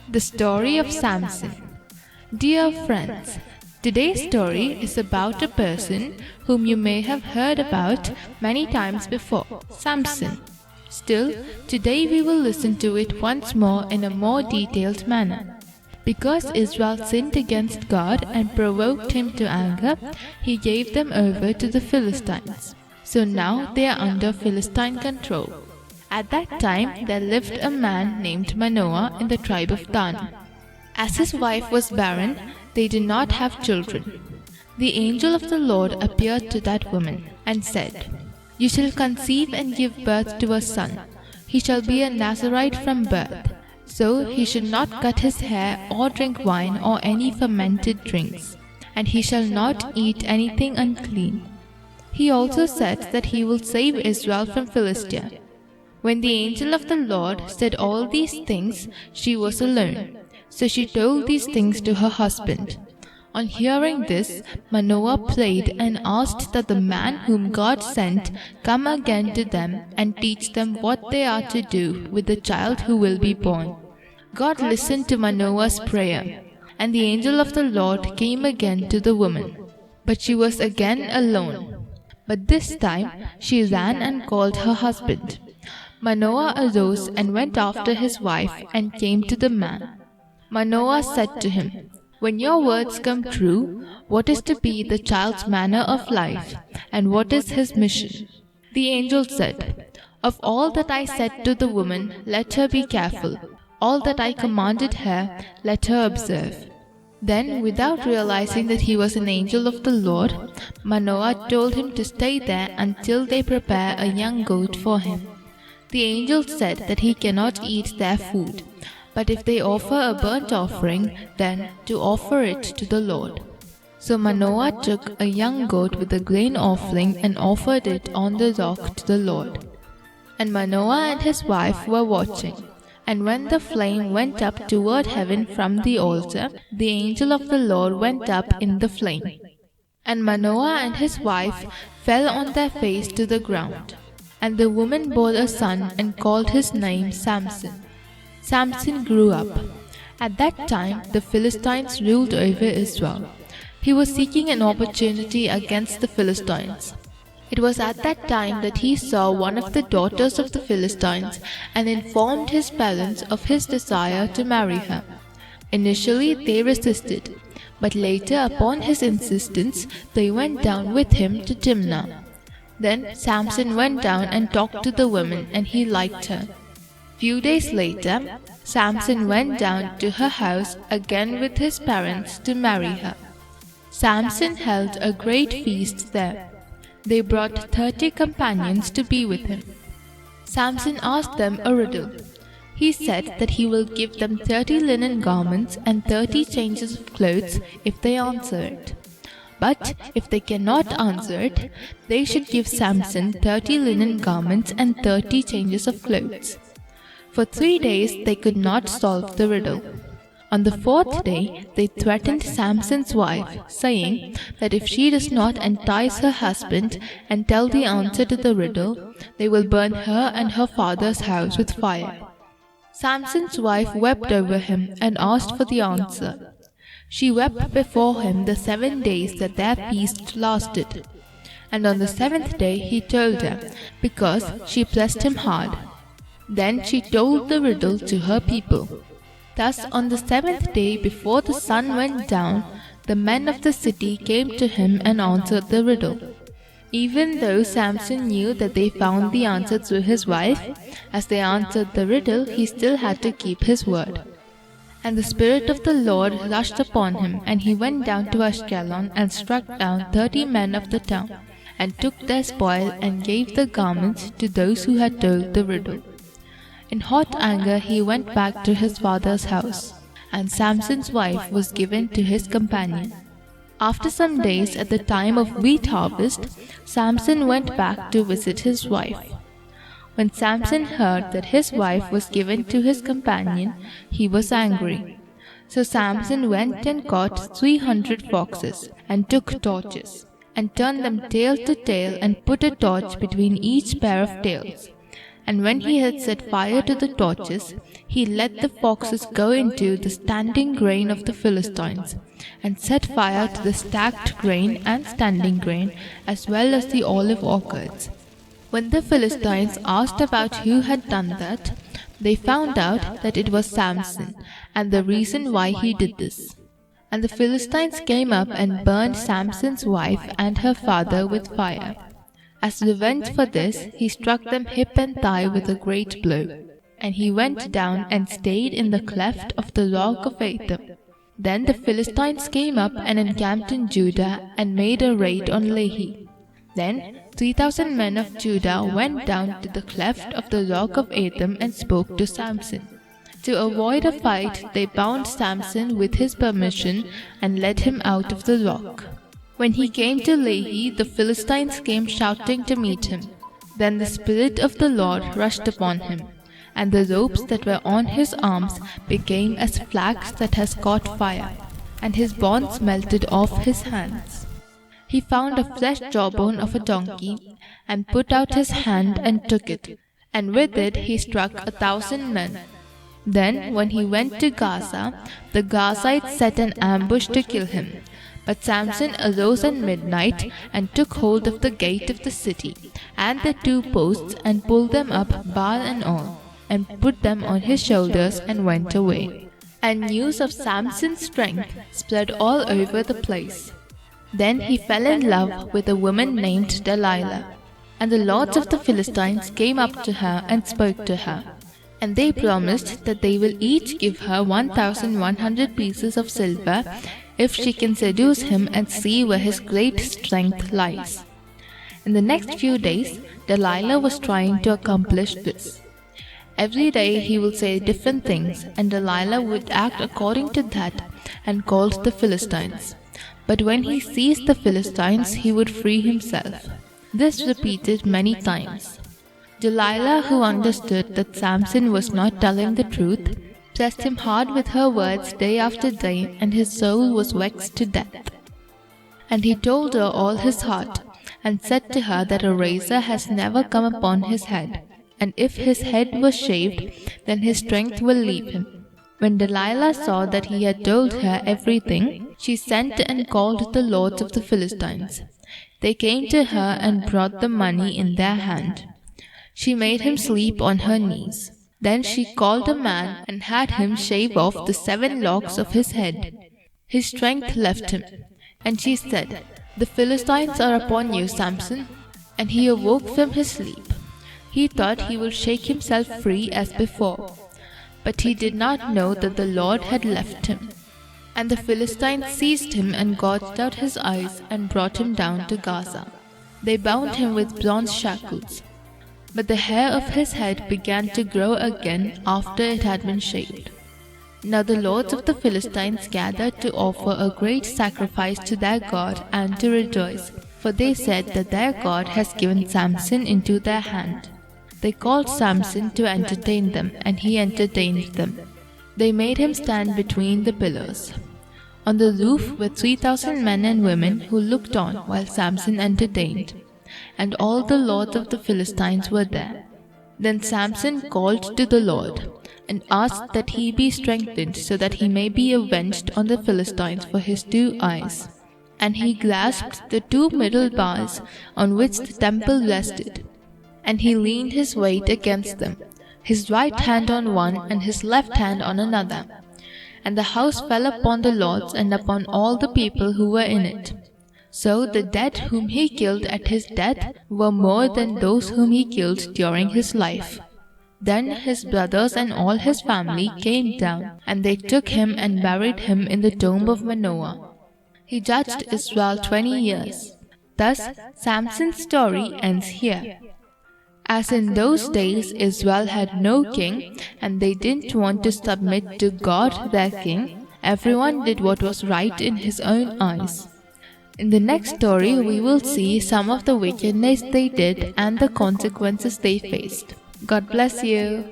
The story of Samson. Dear friends, today's story is about a person whom you may have heard about many times before, Samson. Still, today we will listen to it once more in a more detailed manner. Because Israel sinned against God and provoked him to anger, he gave them over to the Philistines. So now they are under Philistine control. At that time there lived a man named Manoah in the tribe of Dan. As his wife was barren, they did not have children. The angel of the Lord appeared to that woman and said, "You shall conceive and give birth to a son. He shall be a Nazarite from birth, so he should not cut his hair or drink wine or any fermented drinks, and he shall not eat anything unclean." He also said that he will save Israel from Philistia. When the angel of the Lord said all these things, she was alone. So she told these things to her husband. On hearing this, Manoah prayed and asked that the man whom God sent come again to them and teach them what they are to do with the child who will be born. God listened to Manoah's prayer, and the angel of the Lord came again to the woman. But she was again alone. But this time she ran and called her husband. Manoah arose and went after his wife and came to the man. Manoah said to him, "When your words come true, what is to be the child's manner of life, and what is his mission?" The angel said, "Of all that I said to the woman, let her be careful. All that I commanded her, let her observe." Then, without realizing that he was an angel of the Lord, Manoah told him to stay there until they prepare a young goat for him. The angel said that he cannot eat their food, but if they offer a burnt offering, then to offer it to the Lord. So Manoah took a young goat with a grain offering and offered it on the rock to the Lord. And Manoah and his wife were watching. And when the flame went up toward heaven from the altar, the angel of the Lord went up in the flame. And Manoah and his wife fell on their face to the ground. And the woman bore a son and called his name Samson. Samson grew up. At that time the Philistines ruled over Israel. He was seeking an opportunity against the Philistines. It was at that time that he saw one of the daughters of the Philistines and informed his parents of his desire to marry her. Initially they resisted, but later upon his insistence they went down with him to Timnah. Then Samson went down and talked to the woman, and he liked her. Few days later, Samson went down to her house again with his parents to marry her. Samson held a great feast there. They brought 30 companions to be with him. Samson asked them a riddle. He said that he will give them 30 linen garments and 30 changes of clothes if they answer it. But if they cannot answer it, they should give Samson 30 linen garments and 30 changes of clothes. For 3 days they could not solve the riddle. On the 4th day they threatened Samson's wife, saying that if she does not entice her husband and tell the answer to the riddle, they will burn her and her father's house with fire. Samson's wife wept over him and asked for the answer. She wept before him the 7 days that their feast lasted. And on the 7th day he told her, because she pressed him hard. Then she told the riddle to her people. Thus on the 7th day before the sun went down, the men of the city came to him and answered the riddle. Even though Samson knew that they found the answer through his wife, as they answered the riddle, he still had to keep his word. And the Spirit of the Lord rushed upon him, and he went down to Ashkelon and struck down 30 men of the town, and took their spoil and gave the garments to those who had told the riddle. In hot anger he went back to his father's house, and Samson's wife was given to his companion. After some days, at the time of wheat harvest, Samson went back to visit his wife. When Samson heard that his wife was given to his companion, he was angry. So Samson went and caught 300 foxes, and took torches, and turned them tail to tail, and put a torch between each pair of tails. And when he had set fire to the torches, he let the foxes go into the standing grain of the Philistines, and set fire to the stacked grain and standing grain, as well as the olive orchards. When the Philistines asked about who had done that, they found out that it was Samson, and the reason why he did this. And the Philistines came up and burned Samson's wife and her father with fire. As revenge for this, he struck them hip and thigh with a great blow. And he went down and stayed in the cleft of the rock of Etham. Then the Philistines came up and encamped in Judah and made a raid on Lehi. Then 3,000 men of Judah went down to the cleft of the rock of Etham and spoke to Samson. To avoid a fight, they bound Samson with his permission and led him out of the rock. When he came to Lehi, the Philistines came shouting to meet him. Then the Spirit of the Lord rushed upon him, and the ropes that were on his arms became as flax that has caught fire, and his bonds melted off his hands. He found a fresh jawbone of a donkey, and put out his hand and took it, and with it he struck 1,000 men. Then, when he went to Gaza, the Gazites set an ambush to kill him. But Samson arose at midnight, and took hold of the gate of the city, and the 2 posts, and pulled them up, bar and all, and put them on his shoulders, and went away. And news of Samson's strength spread all over the place. Then he fell in love with a woman named Delilah. And the lords of the Philistines came up to her and spoke to her. And they promised that they will each give her 1,100 pieces of silver if she can seduce him and see where his great strength lies. In the next few days, Delilah was trying to accomplish this. Every day he will say different things, and Delilah would act according to that and called the Philistines. But when he seized the Philistines, he would free himself. This repeated many times. Delilah, who understood that Samson was not telling the truth, pressed him hard with her words day after day, and his soul was vexed to death. And he told her all his heart, and said to her that a razor has never come upon his head, and if his head was shaved, then his strength will leave him. When Delilah saw that he had told her everything, she sent and called the lords of the Philistines. They came to her and brought the money in their hand. She made him sleep on her knees. Then she called a man and had him shave off the 7 locks of his head. His strength left him. And she said, "The Philistines are upon you, Samson." And he awoke from his sleep. He thought he would shake himself free as before. But he did not know that the Lord had left him. And the Philistines seized him and gouged out his eyes and brought him down to Gaza. They bound him with bronze shackles. But the hair of his head began to grow again after it had been shaved. Now the lords of the Philistines gathered to offer a great sacrifice to their God and to rejoice, for they said that their God has given Samson into their hand. They called Samson to entertain them, and he entertained them. They made him stand between the pillars. On the roof were 3,000 men and women who looked on while Samson entertained, and all the lords of the Philistines were there. Then Samson called to the Lord, and asked that he be strengthened so that he may be avenged on the Philistines for his 2 eyes. And he grasped the 2 middle bars on which the temple rested, and he leaned his weight against them, his right hand on one and his left hand on another. And the house fell upon the lords and upon all the people who were in it. So the dead whom he killed at his death were more than those whom he killed during his life. Then his brothers and all his family came down, and they took him and buried him in the tomb of Manoah. He judged Israel 20 years. Thus Samson's story ends here. As in those days Israel had no king, and they didn't want to submit to God their king, everyone did what was right in his own eyes. In the next story we will see some of the wickedness they did and the consequences they faced. God bless you.